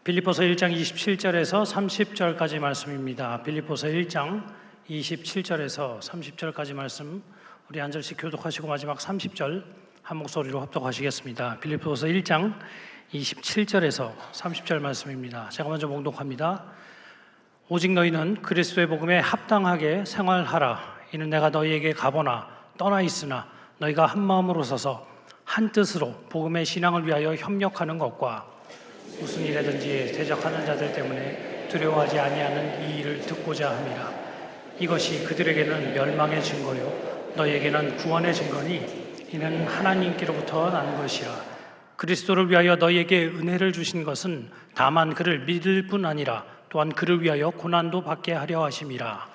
빌립보서 1장 27절에서 30절까지 말씀입니다. 빌립보서 1장 27절에서 30절까지 말씀 우리 한 절씩 교독하시고 마지막 30절 한 목소리로 합독하시겠습니다. 빌립보서 1장 27절에서 30절 말씀입니다. 제가 먼저 봉독합니다. 오직 너희는 그리스도의 복음에 합당하게 생활하라. 이는 내가 너희에게 가보나 떠나 있으나 너희가 한 마음으로 서서 한 뜻으로 복음의 신앙을 위하여 협력하는 것과 무슨 일에든지 대적하는 자들 때문에 두려워하지 아니하는 이 일을 듣고자 함이라. 이것이 그들에게는 멸망의 증거요 너희에게는 구원의 증거니 이는 하나님께로부터 난 것이라. 그리스도를 위하여 너희에게 은혜를 주신 것은 다만 그를 믿을 뿐 아니라 또한 그를 위하여 고난도 받게 하려 하심이라.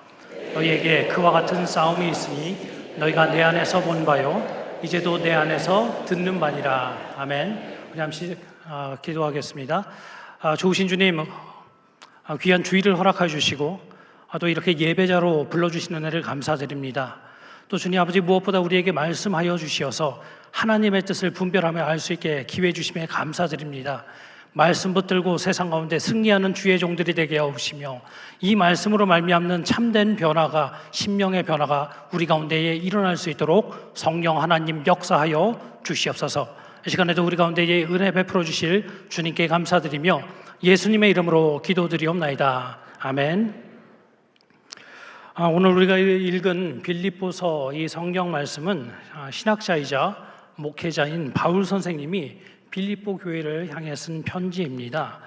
너희에게 그와 같은 싸움이 있으니 너희가 내 안에서 본 바요 이제도 내 안에서 듣는 바니라. 아멘. 우리 잠시 기도하겠습니다. 좋으신 주님, 귀한 주일을 허락해 주시고 또 이렇게 예배자로 불러주시는 은혜를 감사드립니다. 또 주님 아버지, 무엇보다 우리에게 말씀하여 주시어서 하나님의 뜻을 분별하며 알 수 있게 기회 주심에 감사드립니다. 말씀 붙들고 세상 가운데 승리하는 주의 종들이 되게 하옵시며 이 말씀으로 말미암는 참된 변화가, 심령의 변화가 우리 가운데에 일어날 수 있도록 성령 하나님 역사하여 주시옵소서. 이 시간에도 우리 가운데에 은혜 베풀어 주실 주님께 감사드리며 예수님의 이름으로 기도드리옵나이다. 아멘. 오늘 우리가 읽은 빌립보서 이 성경 말씀은 신학자이자 목회자인 바울 선생님이 빌립보 교회를 향해 쓴 편지입니다.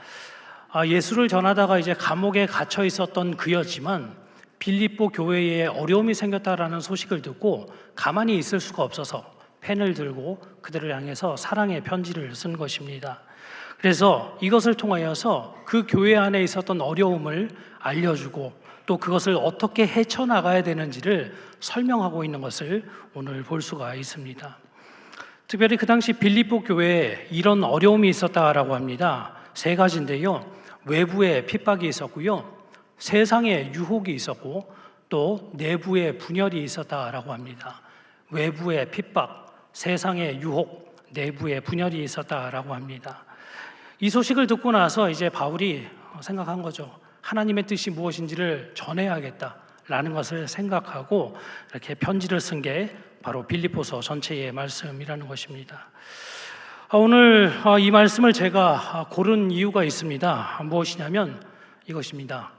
예수를 전하다가 이제 감옥에 갇혀 있었던 그였지만 빌립보 교회에 어려움이 생겼다라는 소식을 듣고 가만히 있을 수가 없어서 펜을 들고 그들을 향해서 사랑의 편지를 쓴 것입니다. 그래서 이것을 통하여서 그 교회 안에 있었던 어려움을 알려주고 또 그것을 어떻게 헤쳐나가야 되는지를 설명하고 있는 것을 오늘 볼 수가 있습니다. 특별히 그 당시 빌립보 교회에 이런 어려움이 있었다라고 합니다. 세 가지인데요. 외부의 핍박이 있었고요, 세상의 유혹이 있었고 또 내부의 분열이 있었다라고 합니다. 외부의 핍박, 세상의 유혹, 내부의 분열이 있었다라고 합니다. 이 소식을 듣고 나서 이제 바울이 생각한 거죠. 하나님의 뜻이 무엇인지를 전해야겠다라는 것을 생각하고 이렇게 편지를 쓴 게 바로 빌립보서 전체의 말씀이라는 것입니다. 오늘 이 말씀을 제가 고른 이유가 있습니다. 무엇이냐면 이것입니다.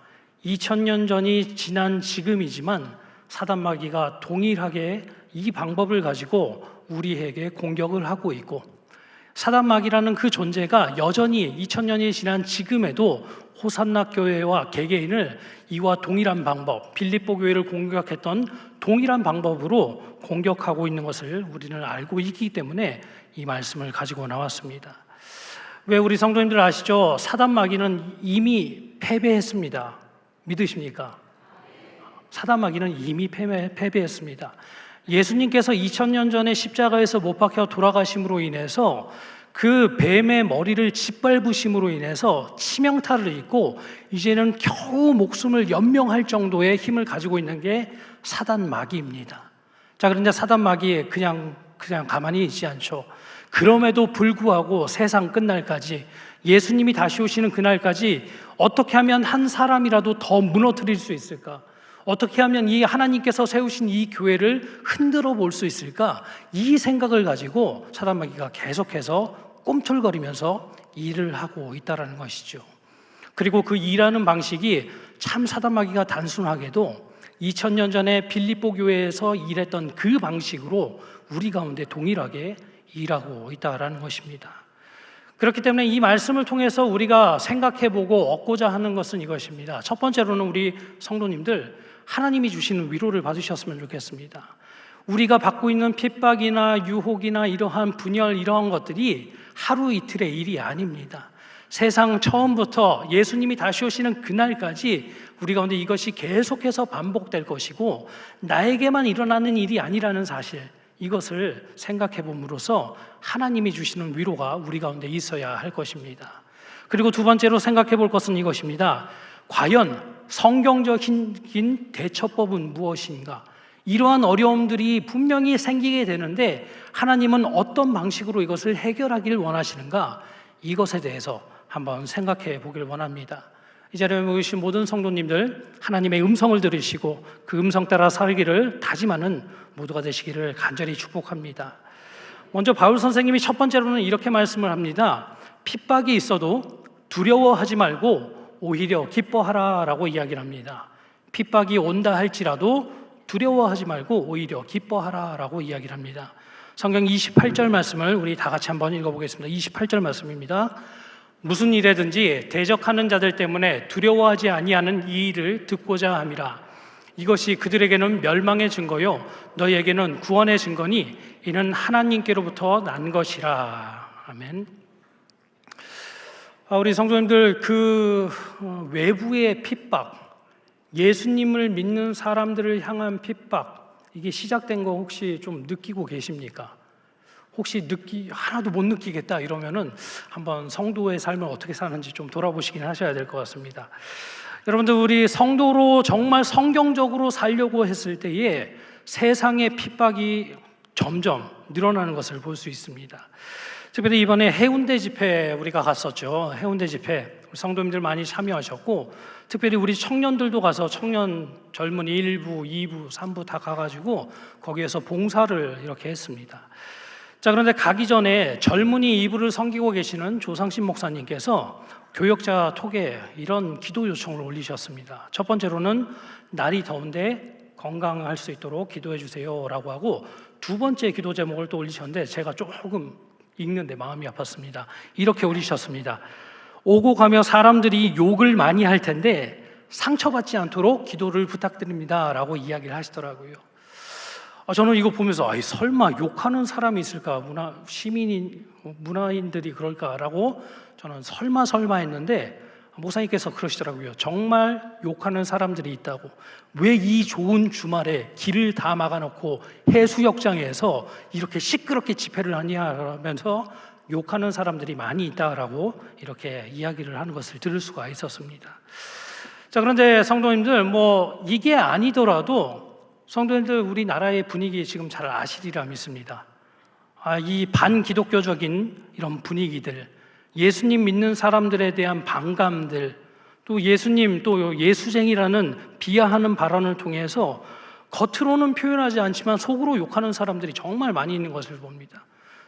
2000년 전이 지난 지금이지만 사단 마귀가 동일하게 이 방법을 가지고 우리에게 공격을 하고 있고, 사단 마귀라는 그 존재가 여전히 2000년이 지난 지금에도 호산나 교회와 개개인을 이와 동일한 방법, 빌립보 교회를 공격했던 동일한 방법으로 공격하고 있는 것을 우리는 알고 있기 때문에 이 말씀을 가지고 나왔습니다. 왜 우리 성도님들 아시죠? 사단 마귀는 이미 패배했습니다. 믿으십니까? 사단 마귀는 이미 패배했습니다. 예수님께서 2000년 전에 십자가에서 못 박혀 돌아가심으로 인해서 그 뱀의 머리를 짓밟으심으로 인해서 치명타를 입고 이제는 겨우 목숨을 연명할 정도의 힘을 가지고 있는 게 사단 마귀입니다. 자, 그런데 사단 마귀 그냥 가만히 있지 않죠. 그럼에도 불구하고 세상 끝날까지, 예수님이 다시 오시는 그날까지 어떻게 하면 한 사람이라도 더 무너뜨릴 수 있을까? 어떻게 하면 이 하나님께서 세우신 이 교회를 흔들어 볼 수 있을까? 이 생각을 가지고 사단 마귀가 계속해서 꿈틀거리면서 일을 하고 있다는 것이죠. 그리고 그 일하는 방식이 참 사단 마귀가 단순하게도 2000년 전에 빌립보 교회에서 일했던 그 방식으로 우리 가운데 동일하게 일하고 있다는 것입니다. 그렇기 때문에 이 말씀을 통해서 우리가 생각해보고 얻고자 하는 것은 이것입니다. 첫 번째로는 우리 성도님들, 하나님이 주시는 위로를 받으셨으면 좋겠습니다. 우리가 받고 있는 핍박이나 유혹이나 이러한 분열, 이러한 것들이 하루 이틀의 일이 아닙니다. 세상 처음부터 예수님이 다시 오시는 그날까지 우리 가운데 이것이 계속해서 반복될 것이고 나에게만 일어나는 일이 아니라는 사실, 이것을 생각해 봄으로써 하나님이 주시는 위로가 우리 가운데 있어야 할 것입니다. 그리고 두 번째로 생각해 볼 것은 이것입니다. 과연 성경적인 대처법은 무엇인가? 이러한 어려움들이 분명히 생기게 되는데 하나님은 어떤 방식으로 이것을 해결하기를 원하시는가? 이것에 대해서 한번 생각해 보길 원합니다. 이 자리에 모이신 모든 성도님들, 하나님의 음성을 들으시고 그 음성 따라 살기를 다짐하는 모두가 되시기를 간절히 축복합니다. 먼저 바울 선생님이 첫 번째로는 이렇게 말씀을 합니다. 핍박이 있어도 두려워하지 말고 오히려 기뻐하라라고 이야기를 합니다. 핍박이 온다 할지라도 두려워하지 말고 오히려 기뻐하라라고 이야기를 합니다. 성경 28절 말씀을 우리 다 같이 한번 읽어보겠습니다. 28절 말씀입니다. 무슨 일에든지 대적하는 자들 때문에 두려워하지 아니하는 이 일을 듣고자 함이라. 이것이 그들에게는 멸망의 증거요 너희에게는 구원의 증거니 이는 하나님께로부터 난 것이라. 아멘. 우리 성도님들, 외부의 핍박, 예수님을 믿는 사람들을 향한 핍박, 이게 시작된 거 혹시 좀 느끼고 계십니까? 혹시 하나도 못 느끼겠다 이러면은 한번 성도의 삶을 어떻게 사는지 좀 돌아보시긴 하셔야 될 것 같습니다. 여러분들, 우리 성도로 정말 성경적으로 살려고 했을 때에 세상의 핍박이 점점 늘어나는 것을 볼 수 있습니다. 특별히 이번에 해운대 집회 우리가 갔었죠. 해운대 집회 성도님들 많이 참여하셨고, 특별히 우리 청년들도 가서 청년 젊은이 1부, 2부, 3부 다 가가지고 거기에서 봉사를 이렇게 했습니다. 자, 그런데 가기 전에 젊은이 2부를 섬기고 계시는 조상신 목사님께서 교역자 톡에 이런 기도 요청을 올리셨습니다. 첫 번째로는 날이 더운데 건강할 수 있도록 기도해 주세요 라고 하고, 두 번째 기도 제목을 또 올리셨는데 제가 조금 읽는데 마음이 아팠습니다. 이렇게 올리셨습니다. 오고 가며 사람들이 욕을 많이 할 텐데 상처받지 않도록 기도를 부탁드립니다 라고 이야기를 하시더라고요. 저는 이거 보면서 설마 욕하는 사람이 있을까, 문화인들이 그럴까라고 저는 설마 했는데 목사님께서 그러시더라고요. 정말 욕하는 사람들이 있다고. 왜 이 좋은 주말에 길을 다 막아놓고 해수욕장에서 이렇게 시끄럽게 집회를 하냐면서 욕하는 사람들이 많이 있다라고 이렇게 이야기를 하는 것을 들을 수가 있었습니다. 자, 그런데 성도님들, 이게 아니더라도 성도님들, 우리나라의 분위기 지금 잘 아시리라 믿습니다. 이 반기독교적인 이런 분위기들, 예수님 믿는 사람들에 대한 반감들, 또 예수님, 또 예수쟁이라는 비하하는 발언을 통해서 겉으로는 표현하지 않지만 속으로 욕하는 사람들이 정말 많이 있는 것을 봅니다.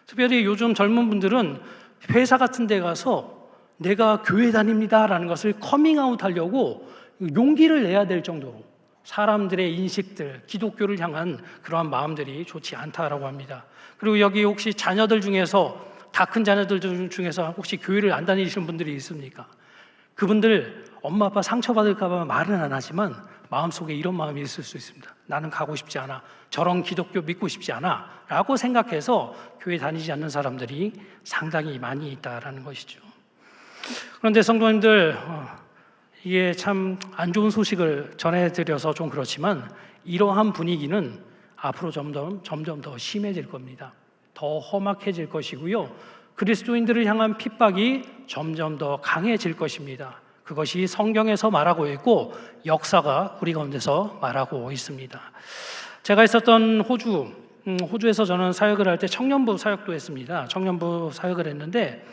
특별히 요즘 젊은 분들은 회사 같은 데 가서 내가 교회 다닙니다라는 것을 커밍아웃 하려고 용기를 내야 될 정도로 사람들의 인식들, 기독교를 향한 그러한 마음들이 좋지 않다라고 합니다. 그리고 여기 혹시 자녀들 중에서, 다 큰 자녀들 중에서 혹시 교회를 안 다니시는 분들이 있습니까? 그분들 엄마 아빠 상처받을까 봐 말은 안 하지만 마음속에 이런 마음이 있을 수 있습니다. 나는 가고 싶지 않아, 저런 기독교 믿고 싶지 않아 라고 생각해서 교회 다니지 않는 사람들이 상당히 많이 있다라는 것이죠. 그런데 성도님들, 이게 참 안 좋은 소식을 전해드려서 좀 그렇지만 이러한 분위기는 앞으로 점점 더 심해질 겁니다. 더 험악해질 것이고요. 그리스도인들을 향한 핍박이 점점 더 강해질 것입니다. 그것이 성경에서 말하고 있고 역사가 우리 가운데서 말하고 있습니다. 제가 있었던 호주에서 저는 사역을 할 때 청년부 사역도 했습니다. 청년부 사역을 했는데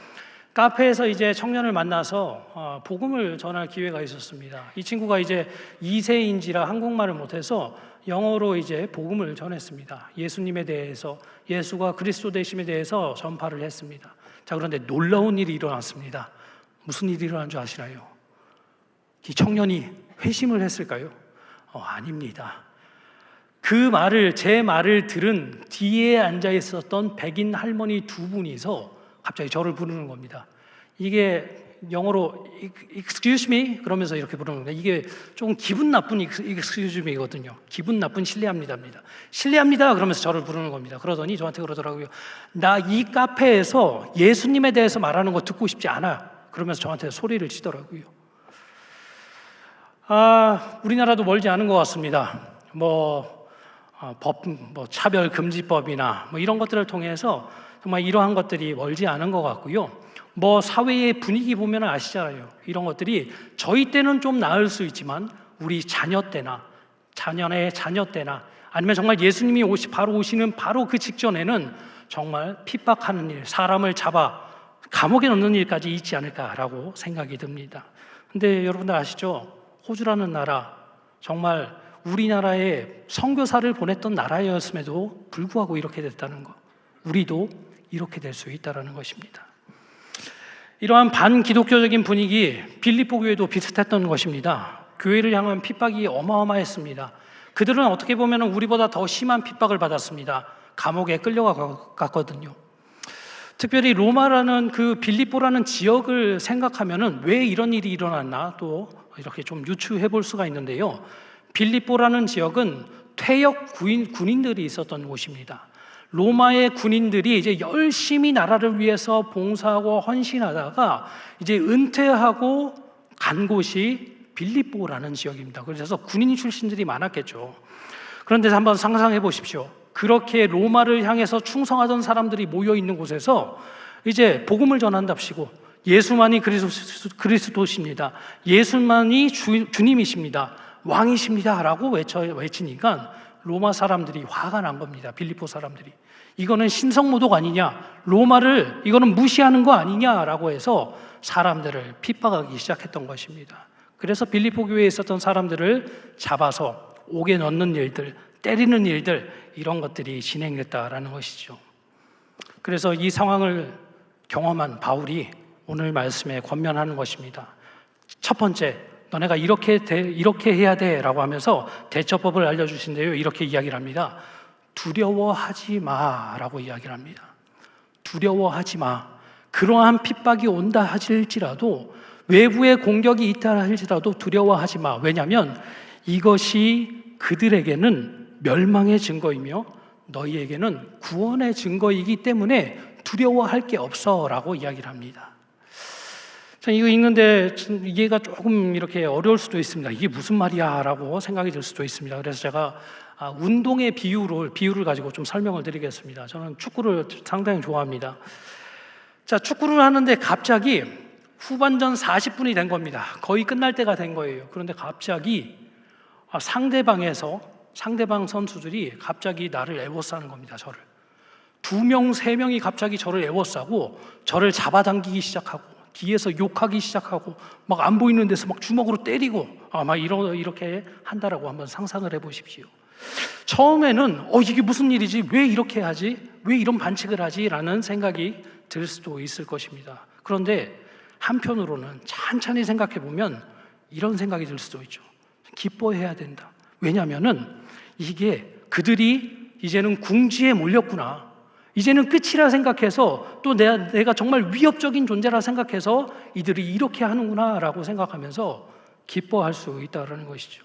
카페에서 이제 청년을 만나서 복음을 전할 기회가 있었습니다. 이 친구가 이제 2세인지라 한국말을 못해서 영어로 이제 복음을 전했습니다. 예수님에 대해서, 예수가 그리스도 되심에 대해서 전파를 했습니다. 자, 그런데 놀라운 일이 일어났습니다. 무슨 일이 일어난 줄 아시나요? 이 청년이 회심을 했을까요? 아닙니다. 제 말을 들은 뒤에 앉아 있었던 백인 할머니 두 분이서 갑자기 저를 부르는 겁니다. 이게 영어로 excuse me 그러면서 이렇게 부르는 겁니다. 이게 좀 기분 나쁜 excuse me거든요. 기분 나쁜 실례합니다입니다. 실례합니다 그러면서 저를 부르는 겁니다. 그러더니 저한테 그러더라고요. 나 이 카페에서 예수님에 대해서 말하는 거 듣고 싶지 않아. 그러면서 저한테 소리를 치더라고요. 우리나라도 멀지 않은 것 같습니다. 차별금지법이나 이런 것들을 통해서 정말 이러한 것들이 멀지 않은 것 같고요. 사회의 분위기 보면 아시잖아요. 이런 것들이 저희 때는 좀 나을 수 있지만 우리 자녀 때나 자녀의 자녀 때나 아니면 정말 예수님이 바로 오시는 바로 그 직전에는 정말 핍박하는 일, 사람을 잡아 감옥에 넣는 일까지 있지 않을까라고 생각이 듭니다. 근데 여러분들 아시죠? 호주라는 나라, 정말 우리나라에 선교사를 보냈던 나라였음에도 불구하고 이렇게 됐다는 것, 우리도 이렇게 될 수 있다는 것입니다. 이러한 반기독교적인 분위기, 빌립보 교회도 비슷했던 것입니다. 교회를 향한 핍박이 어마어마했습니다. 그들은 어떻게 보면 우리보다 더 심한 핍박을 받았습니다. 감옥에 끌려갔거든요. 특별히 로마라는 그 빌립보라는 지역을 생각하면은 왜 이런 일이 일어났나 또 이렇게 좀 유추해 볼 수가 있는데요. 빌립보라는 지역은 퇴역 군인들이 있었던 곳입니다. 로마의 군인들이 이제 열심히 나라를 위해서 봉사하고 헌신하다가 이제 은퇴하고 간 곳이 빌립보라는 지역입니다. 그래서 군인 출신들이 많았겠죠. 그런데 한번 상상해 보십시오. 그렇게 로마를 향해서 충성하던 사람들이 모여 있는 곳에서 이제 복음을 전한답시고 예수만이 그리스도십니다. 예수만이 주님이십니다. 왕이십니다. 라고 외치니까 로마 사람들이 화가 난 겁니다. 빌립보 사람들이. 이거는 신성모독 아니냐? 로마를 이거는 무시하는 거 아니냐라고 해서 사람들을 핍박하기 시작했던 것입니다. 그래서 빌립보 교회에 있었던 사람들을 잡아서 옥에 넣는 일들, 때리는 일들, 이런 것들이 진행됐다라는 것이죠. 그래서 이 상황을 경험한 바울이 오늘 말씀에 권면하는 것입니다. 첫 번째, 너네가 이렇게 해야 돼 라고 하면서 대처법을 알려주신대요. 이렇게 이야기를 합니다. 두려워하지 마 라고 이야기를 합니다. 두려워하지 마. 그러한 핍박이 온다 할지라도, 외부의 공격이 있다 할지라도 두려워하지 마. 왜냐하면 이것이 그들에게는 멸망의 증거이며 너희에게는 구원의 증거이기 때문에 두려워할 게 없어 라고 이야기를 합니다. 자, 이거 읽는데 이해가 조금 이렇게 어려울 수도 있습니다. 이게 무슨 말이야 라고 생각이 들 수도 있습니다. 그래서 제가 운동의 비유를 가지고 좀 설명을 드리겠습니다. 저는 축구를 상당히 좋아합니다. 자, 축구를 하는데 갑자기 후반전 40분이 된 겁니다. 거의 끝날 때가 된 거예요. 그런데 갑자기 상대방 선수들이 갑자기 나를 에워싸는 겁니다. 저를 2명, 3명이 갑자기 저를 에워싸고 저를 잡아당기기 시작하고 뒤에서 욕하기 시작하고 막 안 보이는 데서 막 주먹으로 때리고 막 이렇게 한다라고 한번 상상을 해보십시오. 처음에는 이게 무슨 일이지? 왜 이렇게 하지? 왜 이런 반칙을 하지? 라는 생각이 들 수도 있을 것입니다. 그런데 한편으로는 찬찬히 생각해 보면 이런 생각이 들 수도 있죠. 기뻐해야 된다. 왜냐하면은 이게 그들이 이제는 궁지에 몰렸구나. 이제는 끝이라 생각해서 또 내가 정말 위협적인 존재라 생각해서 이들이 이렇게 하는구나 라고 생각하면서 기뻐할 수 있다는 것이죠.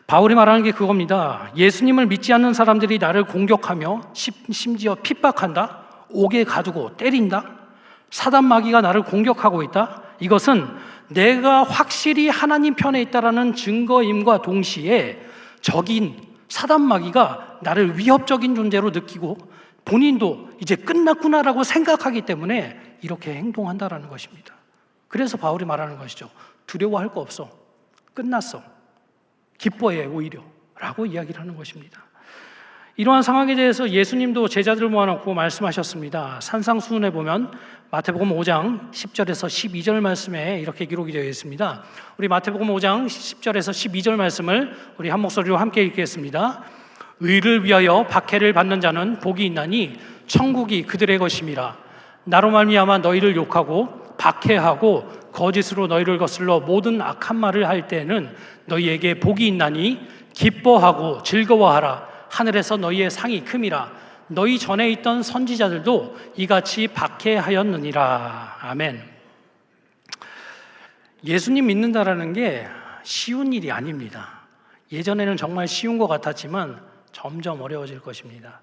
바울이 말하는 게 그겁니다. 예수님을 믿지 않는 사람들이 나를 공격하며 심지어 핍박한다, 옥에 가두고 때린다, 사단 마귀가 나를 공격하고 있다. 이것은 내가 확실히 하나님 편에 있다라는 증거임과 동시에 적인 사단 마귀가 나를 위협적인 존재로 느끼고 본인도 이제 끝났구나라고 생각하기 때문에 이렇게 행동한다라는 것입니다. 그래서 바울이 말하는 것이죠. 두려워할 거 없어. 끝났어. 기뻐해 오히려 라고 이야기를 하는 것입니다. 이러한 상황에 대해서 예수님도 제자들을 모아놓고 말씀하셨습니다. 산상수훈에 보면 마태복음 5장 10절에서 12절 말씀에 이렇게 기록이 되어 있습니다. 우리 마태복음 5장 10절에서 12절 말씀을 우리 한 목소리로 함께 읽겠습니다. 의를 위하여 박해를 받는 자는 복이 있나니 천국이 그들의 것임이라. 나로 말미암아 너희를 욕하고 박해하고 거짓으로 너희를 거슬러 모든 악한 말을 할 때는 너희에게 복이 있나니 기뻐하고 즐거워하라. 하늘에서 너희의 상이 큼이라. 너희 전에 있던 선지자들도 이같이 박해하였느니라. 아멘. 예수님 믿는다라는 게 쉬운 일이 아닙니다. 예전에는 정말 쉬운 것 같았지만 점점 어려워질 것입니다.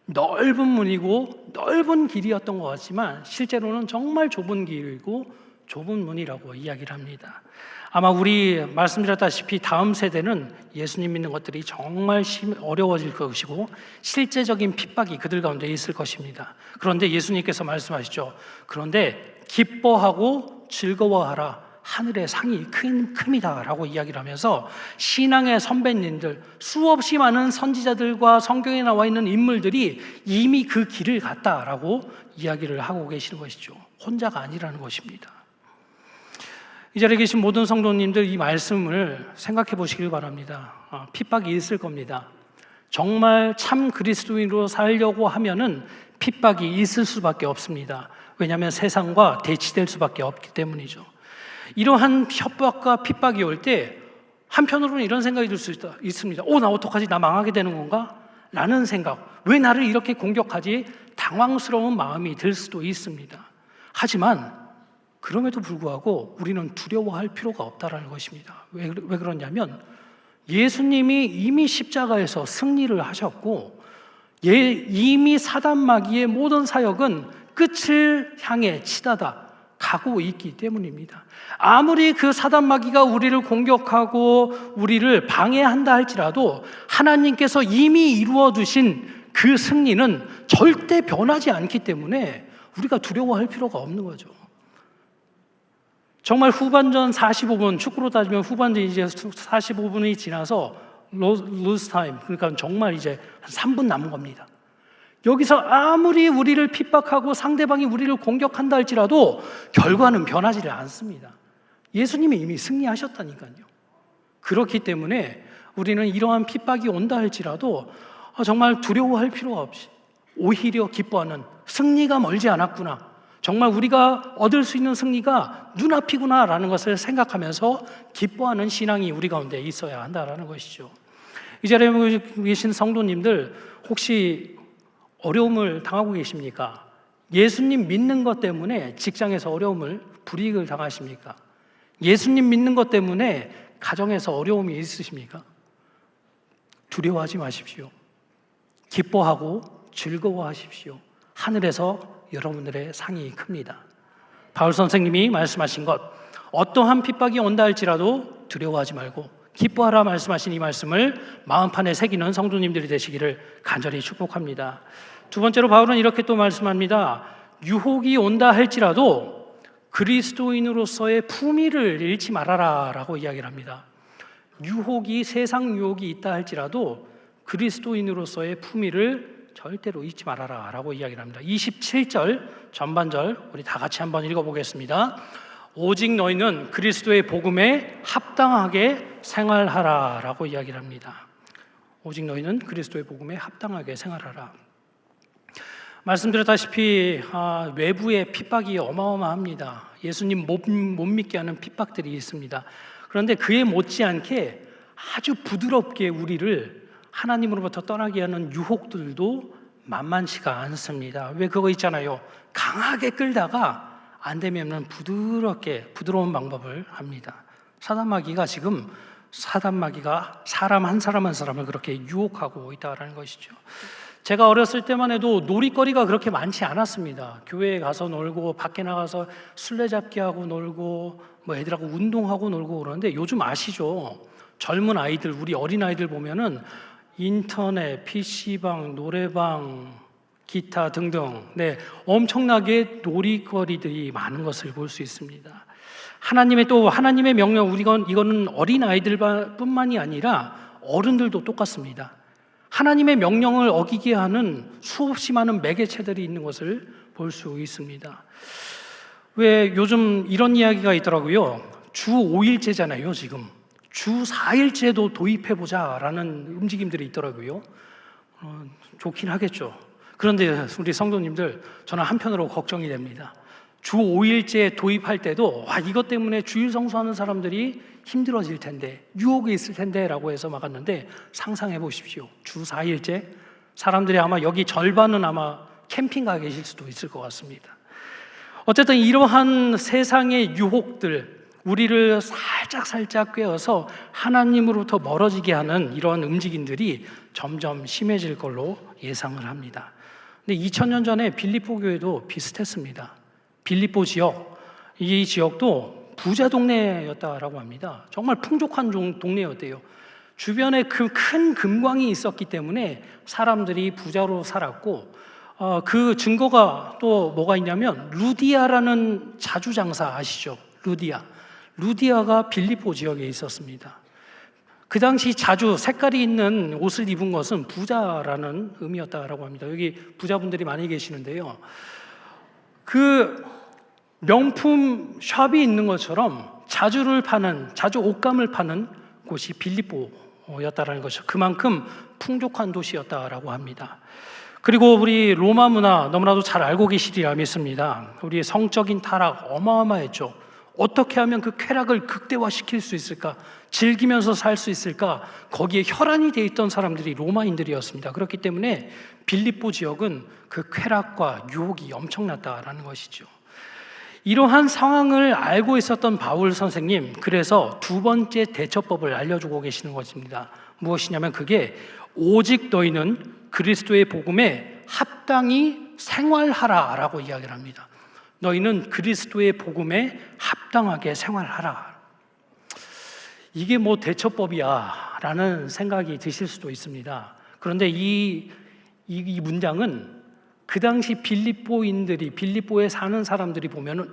넓은 문이고 넓은 길이었던 것 같지만 실제로는 정말 좁은 길이고 좁은 문이라고 이야기를 합니다. 아마 우리 말씀드렸다시피 다음 세대는 예수님 믿는 것들이 정말 어려워질 것이고 실제적인 핍박이 그들 가운데 있을 것입니다. 그런데 예수님께서 말씀하시죠. 그런데 기뻐하고 즐거워하라. 하늘의 상이 큽니다라고 이야기를 하면서 신앙의 선배님들, 수없이 많은 선지자들과 성경에 나와 있는 인물들이 이미 그 길을 갔다라고 이야기를 하고 계시는 것이죠. 혼자가 아니라는 것입니다. 이 자리에 계신 모든 성도님들, 이 말씀을 생각해 보시길 바랍니다. 핍박이 있을 겁니다. 정말 참 그리스도인으로 살려고 하면은 핍박이 있을 수밖에 없습니다. 왜냐하면 세상과 대치될 수밖에 없기 때문이죠. 이러한 협박과 핍박이 올 때 한편으로는 이런 생각이 들 수 있습니다. 나 어떡하지? 나 망하게 되는 건가? 라는 생각. 왜 나를 이렇게 공격하지? 당황스러운 마음이 들 수도 있습니다. 하지만 그럼에도 불구하고 우리는 두려워할 필요가 없다라는 것입니다. 왜 그러냐면 예수님이 이미 십자가에서 승리를 하셨고 이미 사단 마귀의 모든 사역은 끝을 향해 치닫아 가고 있기 때문입니다. 아무리 그 사단 마귀가 우리를 공격하고 우리를 방해한다 할지라도 하나님께서 이미 이루어 두신 그 승리는 절대 변하지 않기 때문에 우리가 두려워할 필요가 없는 거죠. 정말 후반전 45분, 축구로 따지면 후반전 이제 45분이 지나서 lose time, 그러니까 정말 이제 한 3분 남은 겁니다. 여기서 아무리 우리를 핍박하고 상대방이 우리를 공격한다 할지라도 결과는 변하지를 않습니다. 예수님이 이미 승리하셨다니까요. 그렇기 때문에 우리는 이러한 핍박이 온다 할지라도 정말 두려워할 필요가 없이 오히려 기뻐하는, 승리가 멀지 않았구나, 정말 우리가 얻을 수 있는 승리가 눈앞이구나라는 것을 생각하면서 기뻐하는 신앙이 우리 가운데 있어야 한다라는 것이죠. 이 자리에 계신 성도님들, 혹시 어려움을 당하고 계십니까? 예수님 믿는 것 때문에 직장에서 어려움을, 불이익을 당하십니까? 예수님 믿는 것 때문에 가정에서 어려움이 있으십니까? 두려워하지 마십시오. 기뻐하고 즐거워하십시오. 하늘에서 여러분들의 상이 큽니다. 바울 선생님이 말씀하신 것, 어떠한 핍박이 온다 할지라도 두려워하지 말고 기뻐하라 말씀하신 이 말씀을 마음판에 새기는 성도님들이 되시기를 간절히 축복합니다. 두 번째로 바울은 이렇게 또 말씀합니다. 유혹이 온다 할지라도 그리스도인으로서의 품위를 잃지 말아라 라고 이야기를 합니다. 유혹이, 세상 유혹이 있다 할지라도 그리스도인으로서의 품위를 절대로 잊지 말아라 라고 이야기를 합니다. 27절 전반절 우리 다 같이 한번 읽어보겠습니다. 오직 너희는 그리스도의 복음에 합당하게 생활하라 라고 이야기를 합니다. 오직 너희는 그리스도의 복음에 합당하게 생활하라. 말씀드렸다시피 외부의 핍박이 어마어마합니다. 예수님 못 믿게 하는 핍박들이 있습니다. 그런데 그에 못지않게 아주 부드럽게 우리를 하나님으로부터 떠나게 하는 유혹들도 만만치가 않습니다. 왜 그거 있잖아요. 강하게 끌다가 안 되면 부드러운 방법을 합니다. 사단 마귀가 사람 한 사람을 그렇게 유혹하고 있다는 것이죠. 제가 어렸을 때만 해도 놀이거리가 그렇게 많지 않았습니다. 교회에 가서 놀고 밖에 나가서 술래잡기 하고 놀고 애들하고 운동하고 놀고 그러는데 요즘 아시죠? 젊은 아이들, 우리 어린 아이들 보면은 인터넷, PC방, 노래방, 기타 등등 엄청나게 놀이거리들이 많은 것을 볼 수 있습니다. 하나님의 명령, 이거는 어린 아이들뿐만이 아니라 어른들도 똑같습니다. 하나님의 명령을 어기게 하는 수없이 많은 매개체들이 있는 것을 볼 수 있습니다. 왜 요즘 이런 이야기가 있더라고요. 주 5일제잖아요, 지금. 주 4일제도 도입해보자라는 움직임들이 있더라고요. 좋긴 하겠죠. 그런데 우리 성도님들, 저는 한편으로 걱정이 됩니다. 주 5일제 도입할 때도 이것 때문에 주일 성수하는 사람들이 힘들어질 텐데, 유혹이 있을 텐데 라고 해서 막았는데, 상상해 보십시오. 주 4일째 사람들이 아마 여기 절반은 아마 캠핑 가 계실 수도 있을 것 같습니다. 어쨌든 이러한 세상의 유혹들, 우리를 살짝 꿰어서 하나님으로부터 멀어지게 하는 이러한 움직임들이 점점 심해질 걸로 예상을 합니다. 근데 2000년 전에 빌립보 교회도 비슷했습니다. 빌립보 지역, 이 지역도 부자 동네였다라고 합니다. 정말 풍족한 동네였대요. 주변에 그 큰 금광이 있었기 때문에 사람들이 부자로 살았고, 그 증거가 또 뭐가 있냐면 루디아라는 자주장사 아시죠? 루디아가 빌립보 지역에 있었습니다. 그 당시 자주 색깔이 있는 옷을 입은 것은 부자라는 의미였다라고 합니다. 여기 부자분들이 많이 계시는데요. 그 명품 샵이 있는 것처럼 자주 옷감을 파는 곳이 빌립보였다라는 것이죠. 그만큼 풍족한 도시였다라고 합니다. 그리고 우리 로마 문화 너무나도 잘 알고 계시리라 믿습니다. 우리 성적인 타락 어마어마했죠. 어떻게 하면 그 쾌락을 극대화시킬 수 있을까? 즐기면서 살 수 있을까? 거기에 혈안이 돼 있던 사람들이 로마인들이었습니다. 그렇기 때문에 빌립보 지역은 그 쾌락과 유혹이 엄청났다라는 것이죠. 이러한 상황을 알고 있었던 바울 선생님, 그래서 두 번째 대처법을 알려주고 계시는 것입니다. 무엇이냐면 그게 오직 너희는 그리스도의 복음에 합당히 생활하라라고 이야기를 합니다. 너희는 그리스도의 복음에 합당하게 생활하라. 이게 뭐 대처법이야 라는 생각이 드실 수도 있습니다. 그런데 이 문장은 그 당시 빌립보에 사는 사람들이 보면은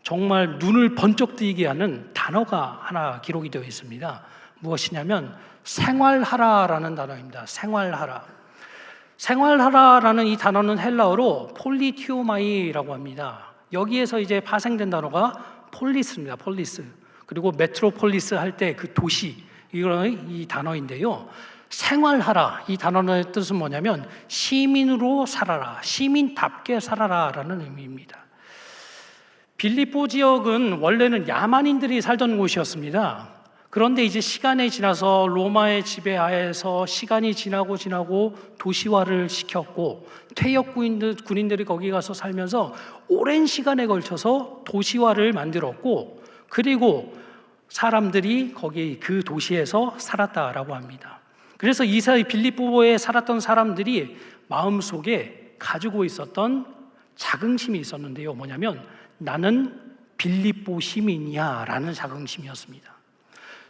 정말 눈을 번쩍 뜨이게 하는 단어가 하나 기록이 되어 있습니다. 무엇이냐면 생활하라라는 단어입니다. 생활하라라는 이 단어는 헬라어로 폴리티오마이라고 합니다. 여기에서 이제 파생된 단어가 폴리스입니다. 폴리스. 그리고 메트로폴리스 할 때 그 도시, 이 단어인데요. 생활하라, 이 단어의 뜻은 뭐냐면 시민으로 살아라, 시민답게 살아라라는 의미입니다. 빌립보 지역은 원래는 야만인들이 살던 곳이었습니다. 그런데 이제 시간이 지나서 로마의 지배하에서 시간이 지나고 도시화를 시켰고 퇴역 군인들이 거기 가서 살면서 오랜 시간에 걸쳐서 도시화를 만들었고 그리고 사람들이 거기 그 도시에서 살았다라고 합니다. 그래서 이 사이 빌립보에 살았던 사람들이 마음속에 가지고 있었던 자긍심이 있었는데요. 뭐냐면 나는 빌립보 시민이야 라는 자긍심이었습니다.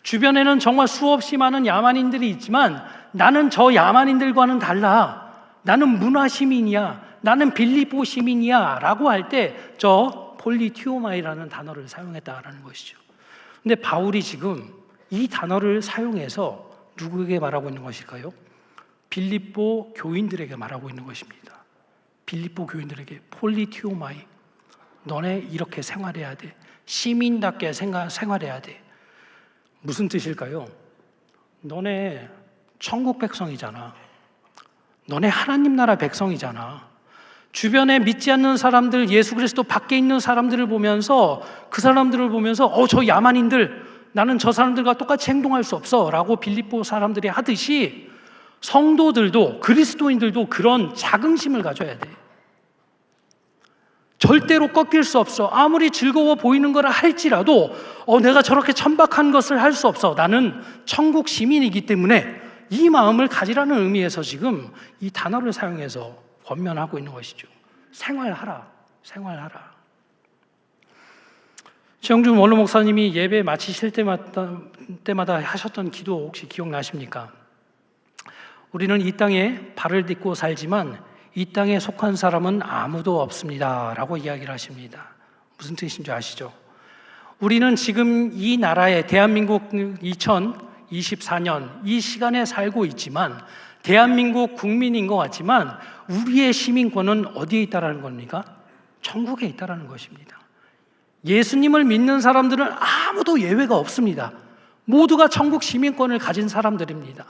주변에는 정말 수없이 많은 야만인들이 있지만 나는 저 야만인들과는 달라. 나는 문화 시민이야. 나는 빌립보 시민이야 라고 할 때 저 폴리티오마이라는 단어를 사용했다라는 것이죠. 근데 바울이 지금 이 단어를 사용해서 누구에게 말하고 있는 것일까요? 빌립보 교인들에게 말하고 있는 것입니다. 빌립보 교인들에게 폴리티오마이, 너네 이렇게 생활해야 돼. 시민답게 생활해야 돼. 무슨 뜻일까요? 너네 천국 백성이잖아. 너네 하나님 나라 백성이잖아. 주변에 믿지 않는 사람들, 예수 그리스도 밖에 있는 사람들을 보면서 그 사람들을 보면서 저 야만인들, 나는 저 사람들과 똑같이 행동할 수 없어 라고 빌립보 사람들이 하듯이 성도들도 그리스도인들도 그런 자긍심을 가져야 돼. 절대로 꺾일 수 없어. 아무리 즐거워 보이는 거라 할지라도 내가 저렇게 천박한 것을 할 수 없어. 나는 천국 시민이기 때문에 이 마음을 가지라는 의미에서 지금 이 단어를 사용해서 권면하고 있는 것이죠. 생활하라. 최영준 원로 목사님이 예배 마치실 때마다 하셨던 기도 혹시 기억나십니까? 우리는 이 땅에 발을 딛고 살지만 이 땅에 속한 사람은 아무도 없습니다 라고 이야기를 하십니다. 무슨 뜻인지 아시죠? 우리는 지금 이 나라에 대한민국 2024년 이 시간에 살고 있지만 대한민국 국민인 것 같지만 우리의 시민권은 어디에 있다라는 겁니까? 천국에 있다라는 것입니다. 예수님을 믿는 사람들은 아무도 예외가 없습니다. 모두가 천국 시민권을 가진 사람들입니다.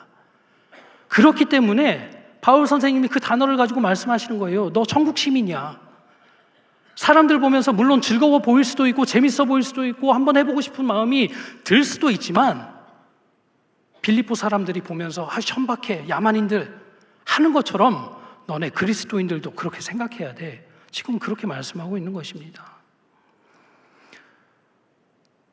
그렇기 때문에 바울 선생님이 그 단어를 가지고 말씀하시는 거예요. 너 천국 시민이야. 사람들 보면서 물론 즐거워 보일 수도 있고 재밌어 보일 수도 있고 한번 해보고 싶은 마음이 들 수도 있지만 빌립보 사람들이 보면서 천박해, 야만인들 하는 것처럼 너네 그리스도인들도 그렇게 생각해야 돼. 지금 그렇게 말씀하고 있는 것입니다.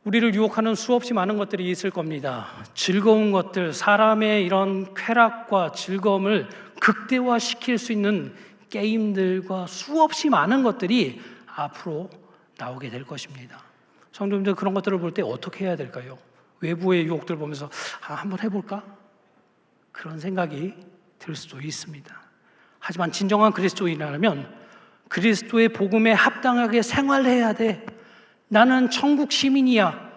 우리를 유혹하는 수없이 많은 것들이 있을 겁니다. 즐거운 것들, 사람의 이런 쾌락과 즐거움을 극대화시킬 수 있는 게임들과 수없이 많은 것들이 앞으로 나오게 될 것입니다. 성도님들 그런 것들을 볼 때 어떻게 해야 될까요? 외부의 유혹들 보면서 한번 해볼까? 그런 생각이 들 수도 있습니다. 하지만 진정한 그리스도인이라면 그리스도의 복음에 합당하게 생활해야 돼. 나는 천국 시민이야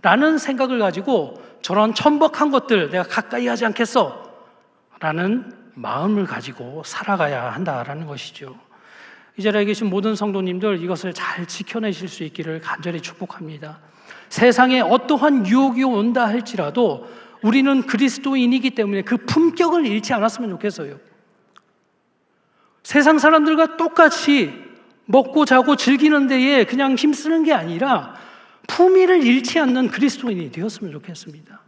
라는 생각을 가지고 저런 천박한 것들 내가 가까이 하지 않겠어 라는 마음을 가지고 살아가야 한다라는 것이죠. 이 자리에 계신 모든 성도님들 이것을 잘 지켜내실 수 있기를 간절히 축복합니다. 세상에 어떠한 유혹이 온다 할지라도 우리는 그리스도인이기 때문에 그 품격을 잃지 않았으면 좋겠어요. 세상 사람들과 똑같이 먹고 자고 즐기는 데에 그냥 힘쓰는 게 아니라 품위를 잃지 않는 그리스도인이 되었으면 좋겠습니다.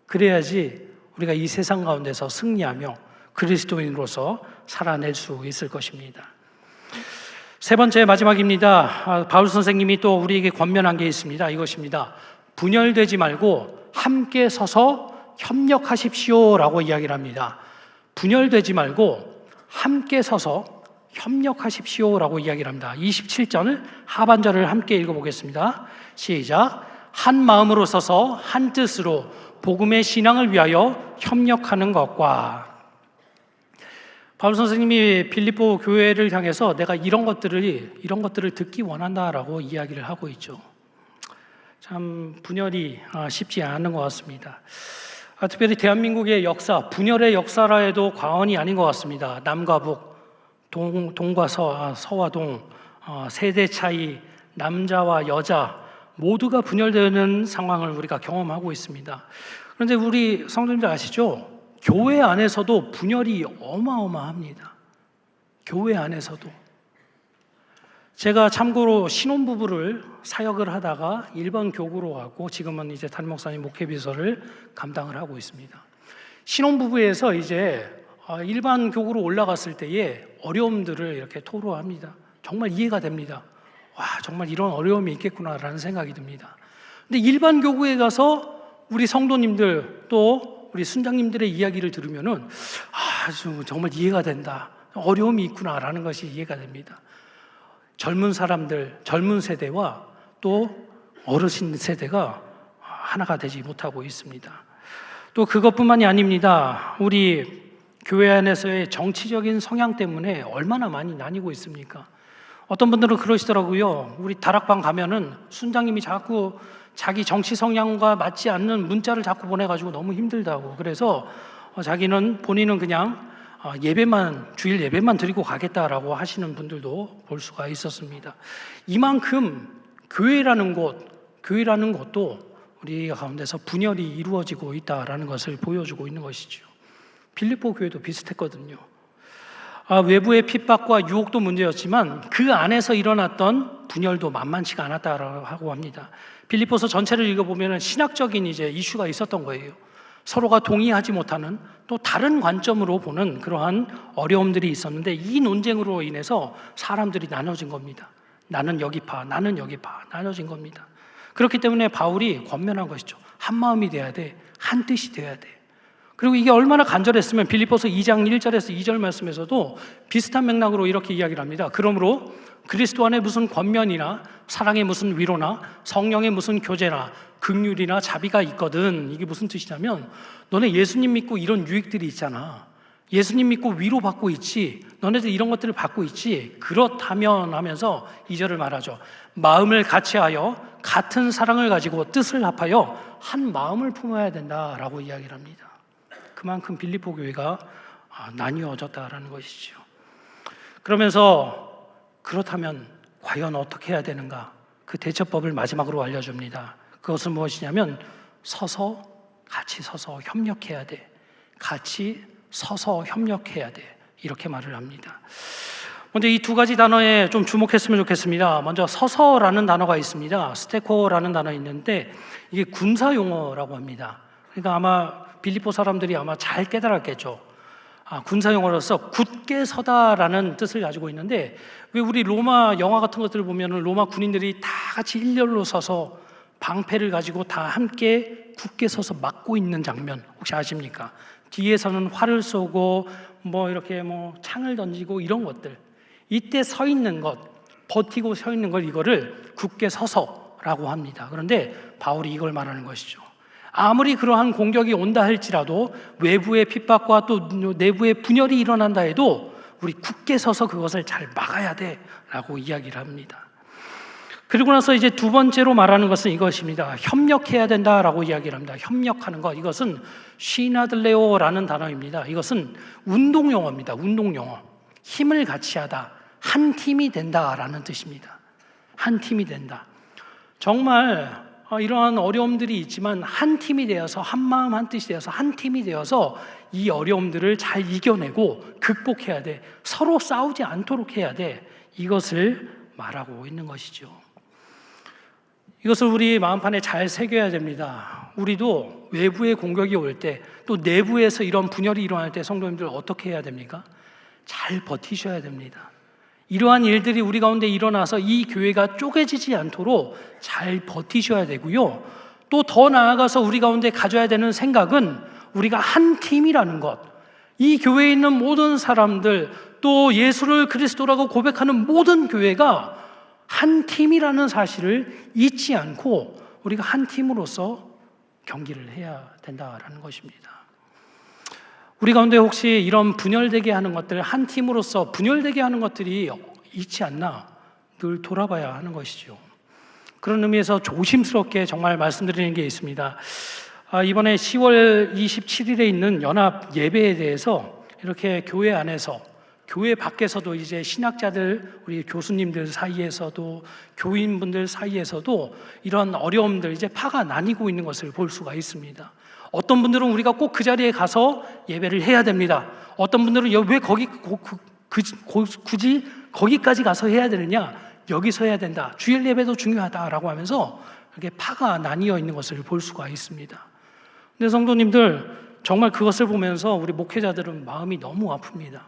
그래야지 우리가 이 세상 가운데서 승리하며 그리스도인으로서 살아낼 수 있을 것입니다. 세 번째 마지막입니다. 바울 선생님이 또 우리에게 권면한 게 있습니다. 이것입니다. 분열되지 말고 함께 서서 협력하십시오라고 이야기를 합니다. 분열되지 말고 함께 서서 협력하십시오라고 이야기를 합니다. 27절 하반절을 함께 읽어보겠습니다. 시작. 한 마음으로 서서 한 뜻으로 복음의 신앙을 위하여 협력하는 것과. 바울 선생님이 빌립보 교회를 향해서 내가 이런 것들을 듣기 원한다라고 이야기를 하고 있죠. 참 분열이 쉽지 않은 것 같습니다. 특별히 대한민국의 역사, 분열의 역사라 해도 과언이 아닌 것 같습니다. 남과 북, 동과 서와 동, 세대 차이, 남자와 여자 모두가 분열되는 상황을 우리가 경험하고 있습니다. 그런데 우리 성도님들 아시죠? 교회 안에서도 분열이 어마어마합니다. 교회 안에서도. 제가 참고로 신혼부부를 사역을 하다가 일반 교구로 가고 지금은 이제 담임 목사님 목회비서를 감당을 하고 있습니다. 신혼부부에서 이제 일반 교구로 올라갔을 때의 어려움들을 이렇게 토로합니다. 정말 이해가 됩니다. 와, 정말 이런 어려움이 있겠구나라는 생각이 듭니다. 근데 일반 교구에 가서 우리 성도님들 또 우리 순장님들의 이야기를 들으면은 정말 이해가 된다. 어려움이 있구나라는 것이 이해가 됩니다. 젊은 사람들, 젊은 세대와 또 어르신 세대가 하나가 되지 못하고 있습니다. 또 그것뿐만이 아닙니다. 우리 교회 안에서의 정치적인 성향 때문에 얼마나 많이 나뉘고 있습니까? 어떤 분들은 그러시더라고요. 우리 다락방 가면은 순장님이 자꾸 자기 정치 성향과 맞지 않는 문자를 자꾸 보내가지고 너무 힘들다고. 그래서 본인은 그냥 주일 예배만 드리고 가겠다라고 하시는 분들도 볼 수가 있었습니다. 이만큼 교회라는 것도 우리 가운데서 분열이 이루어지고 있다라는 것을 보여주고 있는 것이죠. 빌립보 교회도 비슷했거든요. 외부의 핍박과 유혹도 문제였지만 그 안에서 일어났던 분열도 만만치가 않았다고 합니다. 빌립보서 전체를 읽어보면 신학적인 이제 이슈가 있었던 거예요. 서로가 동의하지 못하는 또 다른 관점으로 보는 그러한 어려움들이 있었는데 이 논쟁으로 인해서 사람들이 나눠진 겁니다. 나는 여기 파, 나는 여기 파, 나눠진 겁니다. 그렇기 때문에 바울이 권면한 것이죠. 한 마음이 돼야 돼, 한 뜻이 돼야 돼. 그리고 이게 얼마나 간절했으면 빌립보서 2장 1절에서 2절 말씀에서도 비슷한 맥락으로 이렇게 이야기를 합니다. 그러므로 그리스도 안에 무슨 권면이나 사랑의 무슨 위로나 성령의 무슨 교제나 긍휼이나 자비가 있거든. 이게 무슨 뜻이냐면 너네 예수님 믿고 이런 유익들이 있잖아. 예수님 믿고 위로받고 있지. 너네들 이런 것들을 받고 있지. 그렇다면 하면서 2절을 말하죠. 마음을 같이하여 같은 사랑을 가지고 뜻을 합하여 한 마음을 품어야 된다라고 이야기를 합니다. 그만큼 빌립보 교회가 나뉘어졌다라는 것이죠. 그러면서 그렇다면 과연 어떻게 해야 되는가? 그 대처법을 마지막으로 알려줍니다. 그것은 무엇이냐면 같이 서서 협력해야 돼. 같이 서서 협력해야 돼. 이렇게 말을 합니다. 먼저 이 두 가지 단어에 좀 주목했으면 좋겠습니다. 먼저 서서라는 단어가 있습니다. 스테코라는 단어 있는데 이게 군사 용어라고 합니다. 그러니까 아마 빌립보 사람들이 아마 잘 깨달았겠죠. 군사 용어로서 굳게 서다라는 뜻을 가지고 있는데 왜 우리 로마 영화 같은 것들을 보면 로마 군인들이 다 같이 일렬로 서서 방패를 가지고 다 함께 굳게 서서 막고 있는 장면 혹시 아십니까? 뒤에서는 활을 쏘고 이렇게 창을 던지고 이런 것들, 이때 서 있는 것, 버티고 서 있는 걸 이거를 굳게 서서라고 합니다. 그런데 바울이 이걸 말하는 것이죠. 아무리 그러한 공격이 온다 할지라도 외부의 핍박과 또 내부의 분열이 일어난다 해도 우리 굳게 서서 그것을 잘 막아야 돼 라고 이야기를 합니다. 그리고 나서 이제 두 번째로 말하는 것은 이것입니다. 협력해야 된다라고 이야기를 합니다. 협력하는 것, 이것은 시나들레오라는 단어입니다. 이것은 운동 용어입니다. 운동 용어. 힘을 같이 하다, 한 팀이 된다라는 뜻입니다. 한 팀이 된다. 정말 이러한 어려움들이 있지만 한 팀이 되어서, 한 마음 한 뜻이 되어서, 한 팀이 되어서 이 어려움들을 잘 이겨내고 극복해야 돼. 서로 싸우지 않도록 해야 돼. 이것을 말하고 있는 것이죠. 이것을 우리 마음판에 잘 새겨야 됩니다. 우리도 외부의 공격이 올 때, 또 내부에서 이런 분열이 일어날 때 성도님들 어떻게 해야 됩니까? 잘 버티셔야 됩니다. 이러한 일들이 우리 가운데 일어나서 이 교회가 쪼개지지 않도록 잘 버티셔야 되고요. 또 더 나아가서 우리 가운데 가져야 되는 생각은 우리가 한 팀이라는 것. 이 교회에 있는 모든 사람들, 또 예수를 그리스도라고 고백하는 모든 교회가 한 팀이라는 사실을 잊지 않고 우리가 한 팀으로서 경기를 해야 된다라는 것입니다. 우리 가운데 혹시 이런 분열되게 하는 것들, 한 팀으로서 분열되게 하는 것들이 있지 않나 늘 돌아봐야 하는 것이죠. 그런 의미에서 조심스럽게 정말 말씀드리는 게 있습니다. 이번에 10월 27일에 있는 연합 예배에 대해서 이렇게 교회 안에서, 교회 밖에서도 이제 신학자들, 우리 교수님들 사이에서도, 교인분들 사이에서도 이런 어려움들, 이제 파가 나뉘고 있는 것을 볼 수가 있습니다. 어떤 분들은 우리가 꼭 그 자리에 가서 예배를 해야 됩니다. 어떤 분들은 왜 굳이 거기까지 가서 해야 되느냐? 여기서 해야 된다. 주일 예배도 중요하다라고 하면서 이렇게 파가 나뉘어 있는 것을 볼 수가 있습니다. 근데 성도님들, 정말 그것을 보면서 우리 목회자들은 마음이 너무 아픕니다.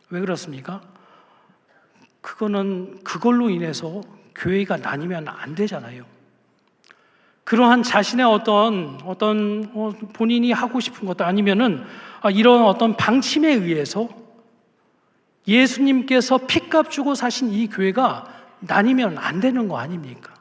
왜 그렇습니까? 그걸로 인해서 교회가 나뉘면 안 되잖아요. 그러한 자신의 어떤 본인이 하고 싶은 것도 아니면은 이런 어떤 방침에 의해서 예수님께서 피값 주고 사신 이 교회가 나뉘면 안 되는 거 아닙니까?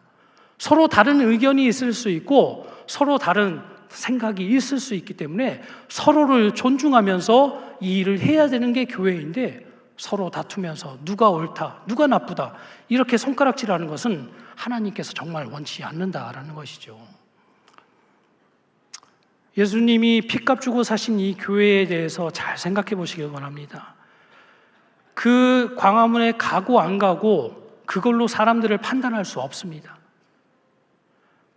서로 다른 의견이 있을 수 있고 서로 다른 생각이 있을 수 있기 때문에 서로를 존중하면서 이 일을 해야 되는 게 교회인데, 서로 다투면서 누가 옳다, 누가 나쁘다 이렇게 손가락질하는 것은 하나님께서 정말 원치 않는다라는 것이죠. 예수님이 피값 주고 사신 이 교회에 대해서 잘 생각해 보시길 원합니다. 그 광화문에 가고 안 가고 그걸로 사람들을 판단할 수 없습니다.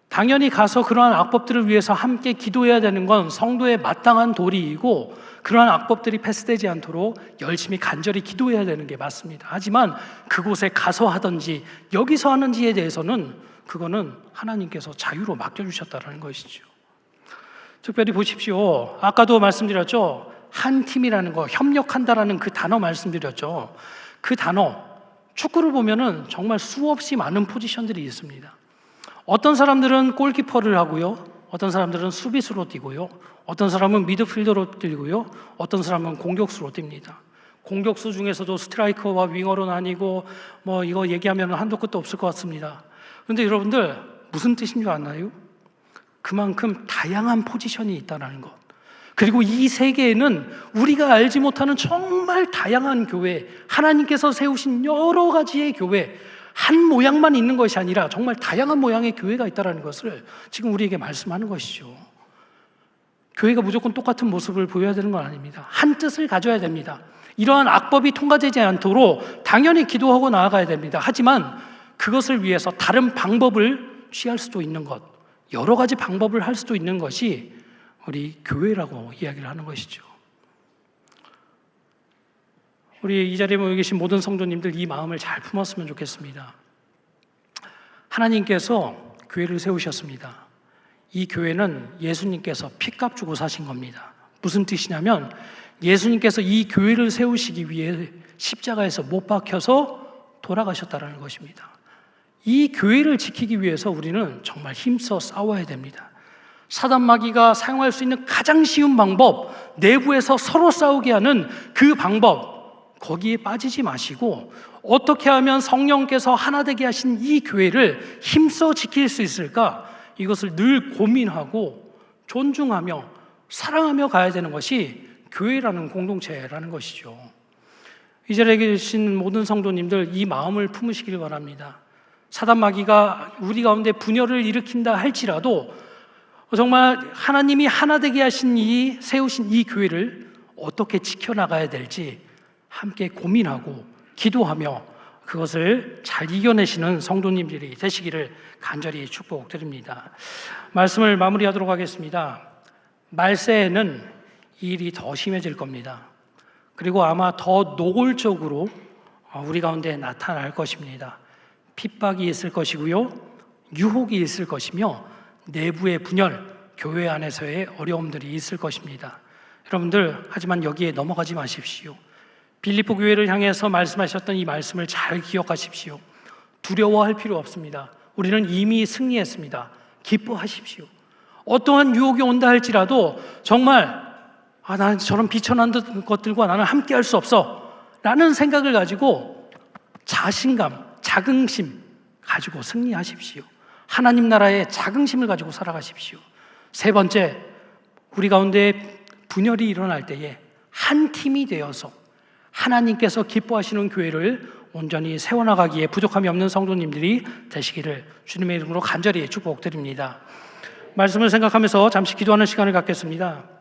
당연히 가서 그러한 악법들을 위해서 함께 기도해야 되는 건 성도의 마땅한 도리이고, 그러한 악법들이 패스되지 않도록 열심히 간절히 기도해야 되는 게 맞습니다. 하지만 그곳에 가서 하든지 여기서 하는지에 대해서는 그거는 하나님께서 자유로 맡겨주셨다는 것이죠. 특별히 보십시오. 아까도 말씀드렸죠. 한 팀이라는 거, 협력한다라는 그 단어 말씀드렸죠. 그 단어, 축구를 보면은 정말 수없이 많은 포지션들이 있습니다. 어떤 사람들은 골키퍼를 하고요, 어떤 사람들은 수비수로 뛰고요, 어떤 사람은 미드필더로 뛰고요, 어떤 사람은 공격수로 뜁니다. 공격수 중에서도 스트라이커와 윙어로 나뉘고 이거 얘기하면 한도 끝도 없을 것 같습니다. 그런데 여러분들 무슨 뜻인 줄 아나요? 그만큼 다양한 포지션이 있다는 것. 그리고 이 세계에는 우리가 알지 못하는 정말 다양한 교회, 하나님께서 세우신 여러 가지의 교회, 한 모양만 있는 것이 아니라 정말 다양한 모양의 교회가 있다는 것을 지금 우리에게 말씀하는 것이죠. 교회가 무조건 똑같은 모습을 보여야 되는 건 아닙니다. 한 뜻을 가져야 됩니다. 이러한 악법이 통과되지 않도록 당연히 기도하고 나아가야 됩니다. 하지만 그것을 위해서 다른 방법을 취할 수도 있는 것, 여러 가지 방법을 할 수도 있는 것이 우리 교회라고 이야기를 하는 것이죠. 우리 이 자리에 모여 계신 모든 성도님들, 이 마음을 잘 품었으면 좋겠습니다. 하나님께서 교회를 세우셨습니다. 이 교회는 예수님께서 피값 주고 사신 겁니다. 무슨 뜻이냐면 예수님께서 이 교회를 세우시기 위해 십자가에서 못 박혀서 돌아가셨다는 것입니다. 이 교회를 지키기 위해서 우리는 정말 힘써 싸워야 됩니다. 사단 마귀가 사용할 수 있는 가장 쉬운 방법, 내부에서 서로 싸우게 하는 그 방법, 거기에 빠지지 마시고 어떻게 하면 성령께서 하나 되게 하신 이 교회를 힘써 지킬 수 있을까? 이것을 늘 고민하고 존중하며 사랑하며 가야 되는 것이 교회라는 공동체라는 것이죠. 이 자리에 계신 모든 성도님들, 이 마음을 품으시길 바랍니다. 사단 마귀가 우리 가운데 분열을 일으킨다 할지라도 정말 하나님이 하나 되게 하신 세우신 이 교회를 어떻게 지켜나가야 될지 함께 고민하고 기도하며 그것을 잘 이겨내시는 성도님들이 되시기를 간절히 축복드립니다. 말씀을 마무리하도록 하겠습니다. 말세에는 이 일이 더 심해질 겁니다. 그리고 아마 더 노골적으로 우리 가운데 나타날 것입니다. 핍박이 있을 것이고요, 유혹이 있을 것이며 내부의 분열, 교회 안에서의 어려움들이 있을 것입니다. 여러분들, 하지만 여기에 넘어가지 마십시오. 빌립보 교회를 향해서 말씀하셨던 이 말씀을 잘 기억하십시오. 두려워할 필요 없습니다. 우리는 이미 승리했습니다. 기뻐하십시오. 어떠한 유혹이 온다 할지라도 정말 나는 저런 비천한 것들과 나는 함께할 수 없어 라는 생각을 가지고 자신감, 자긍심 가지고 승리하십시오. 하나님 나라의 자긍심을 가지고 살아가십시오. 세 번째, 우리 가운데 분열이 일어날 때에 한 팀이 되어서 하나님께서 기뻐하시는 교회를 온전히 세워나가기에 부족함이 없는 성도님들이 되시기를 주님의 이름으로 간절히 축복드립니다. 말씀을 생각하면서 잠시 기도하는 시간을 갖겠습니다.